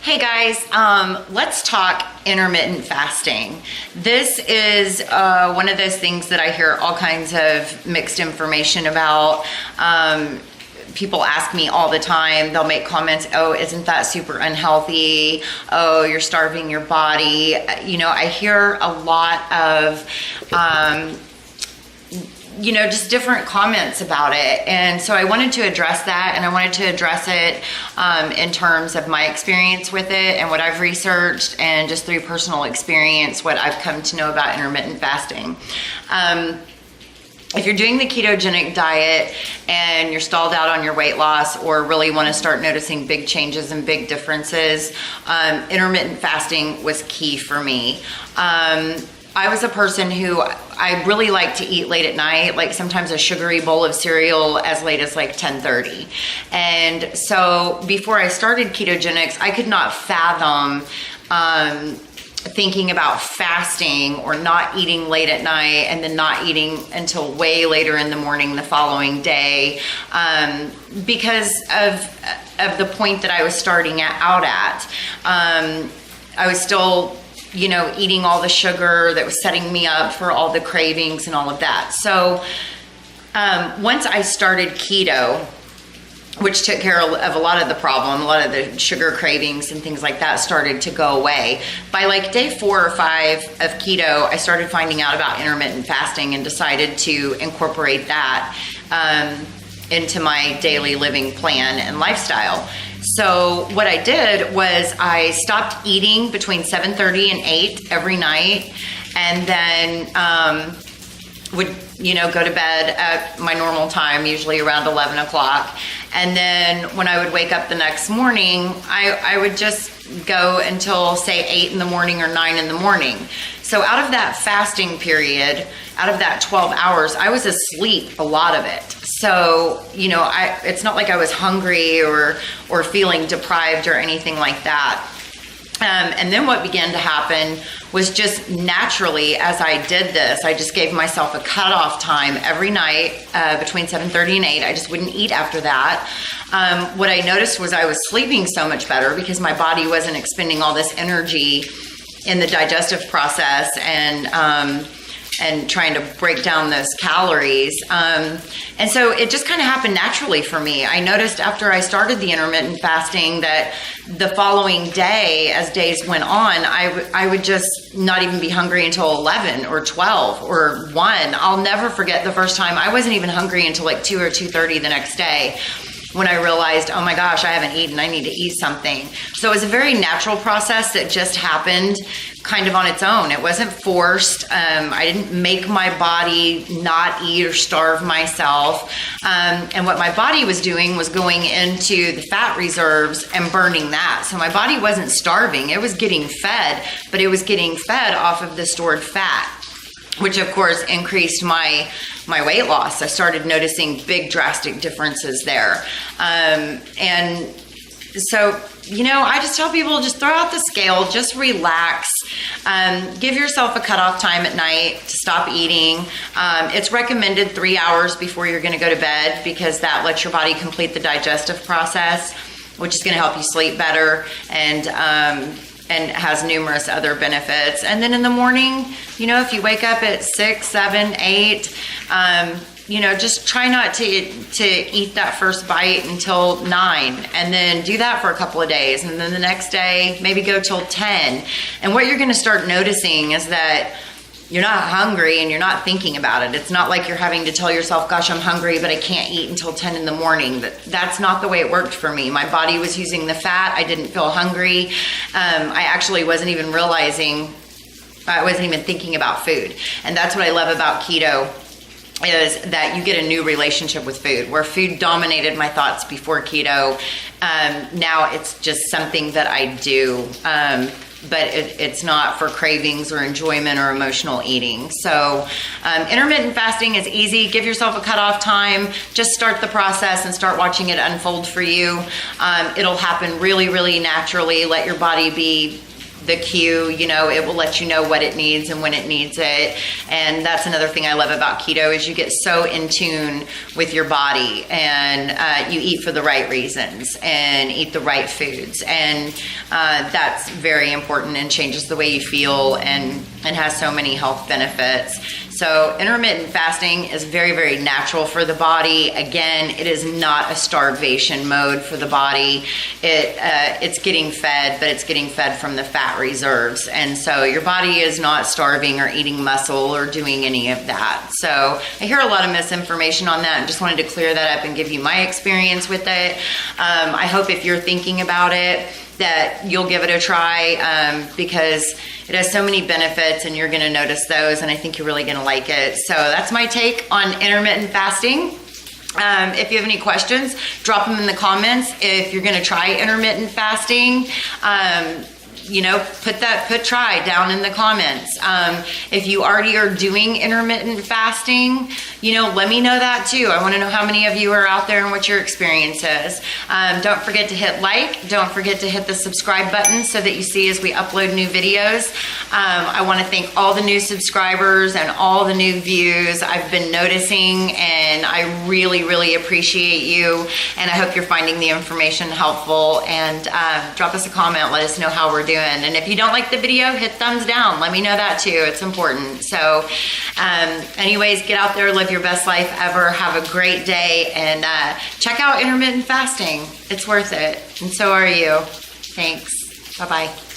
Hey guys, let's talk intermittent fasting. This is one of those things that I hear all kinds of mixed information about. People ask me all the time, they'll make comments, oh, isn't that super unhealthy? Oh, you're starving your body. I hear a lot of just different comments about it. And so I wanted to address that, and I wanted to address it in terms of my experience with it and what I've researched, and just through personal experience, what I've come to know about intermittent fasting. If you're doing the ketogenic diet and you're stalled out on your weight loss, or really want to start noticing big changes and big differences, intermittent fasting was key for me. I was a person who I really like to eat late at night, like sometimes a sugary bowl of cereal as late as like 10:30. And so before I started ketogenics, I could not fathom thinking about fasting or not eating late at night and then not eating until way later in the morning the following day, because of the point that I was starting out at. I was still eating all the sugar that was setting me up for all the cravings and all of that. So once I started keto, which took care of a lot of the problem, a lot of the sugar cravings and things like that started to go away. By like day 4 or 5 of keto, I started finding out about intermittent fasting and decided to incorporate that into my daily living plan and lifestyle. So what I did was I stopped eating between 7:30 and 8 every night, and then would go to bed at my normal time, usually around 11 o'clock. And then when I would wake up the next morning, I would just go until say 8 in the morning or 9 in the morning. So out of that fasting period, out of that 12 hours, I was asleep a lot of it. So, it's not like I was hungry or feeling deprived or anything like that. And then what began to happen was just naturally, as I did this, I just gave myself a cutoff time every night between 7:30 and 8. I just wouldn't eat after that. What I noticed was I was sleeping so much better because my body wasn't expending all this energy in the digestive process and trying to break down those calories. And so it just kind of happened naturally for me. I noticed after I started the intermittent fasting that the following day, as days went on, I would just not even be hungry until 11 or 12 or 1. I'll never forget the first time I wasn't even hungry until like 2 or 2:30 the next day, when I realized, oh my gosh, I haven't eaten, I need to eat something. So it was a very natural process that just happened kind of on its own. It wasn't forced. I didn't make my body not eat or starve myself. And what my body was doing was going into the fat reserves and burning that. So my body wasn't starving. It was getting fed, but it was getting fed off of the stored fat, which of course increased my weight loss. I started noticing big drastic differences there. And so, I just tell people, just throw out the scale, just relax, give yourself a cutoff time at night to stop eating. It's recommended 3 hours before you're going to go to bed, because that lets your body complete the digestive process, which is going to help you sleep better and has numerous other benefits. And then in the morning, if you wake up at 6, 7, 8, just try not to eat that first bite until 9, and then do that for a couple of days. And then the next day, maybe go till 10. And what you're going to start noticing is that you're not hungry and you're not thinking about it. It's not like you're having to tell yourself, gosh, I'm hungry, but I can't eat until 10 in the morning. That's not the way it worked for me. My body was using the fat. I didn't feel hungry. I actually wasn't even realizing, I wasn't even thinking about food. And that's what I love about keto, is that you get a new relationship with food. Where food dominated my thoughts before keto, now it's just something that I do. But it's not for cravings or enjoyment or emotional eating. So intermittent fasting is easy. Give yourself a cutoff time. Just start the process and start watching it unfold for you. It'll happen really, really naturally. Let your body be the cue, you know, it will let you know what it needs and when it needs it. And that's another thing I love about keto is you get so in tune with your body, and you eat for the right reasons and eat the right foods. And that's very important and changes the way you feel and has so many health benefits. So intermittent fasting is very, very natural for the body. Again, it is not a starvation mode for the body. It's getting fed, but it's getting fed from the fat reserves. And so your body is not starving or eating muscle or doing any of that. So I hear a lot of misinformation on that and just wanted to clear that up and give you my experience with it. I hope if you're thinking about it, that you'll give it a try, because it has so many benefits and you're gonna notice those, and I think you're really gonna like it. So that's my take on intermittent fasting. If you have any questions, drop them in the comments. If you're gonna try intermittent fasting, you know, put try down in the comments. If you already are doing intermittent fasting, you know, let me know that too. I want to know how many of you are out there and what your experience is. Don't forget to hit like. Don't forget to hit the subscribe button so that you see as we upload new videos. I want to thank all the new subscribers and all the new views I've been noticing, and I really, really appreciate you. And I hope you're finding the information helpful. And drop us a comment. Let us know how we're doing. And if you don't like the video, hit thumbs down. Let me know that too. It's important. So anyways, get out there, live your best life ever. Have a great day, and check out intermittent fasting. It's worth it. And so are you. Thanks. Bye-bye.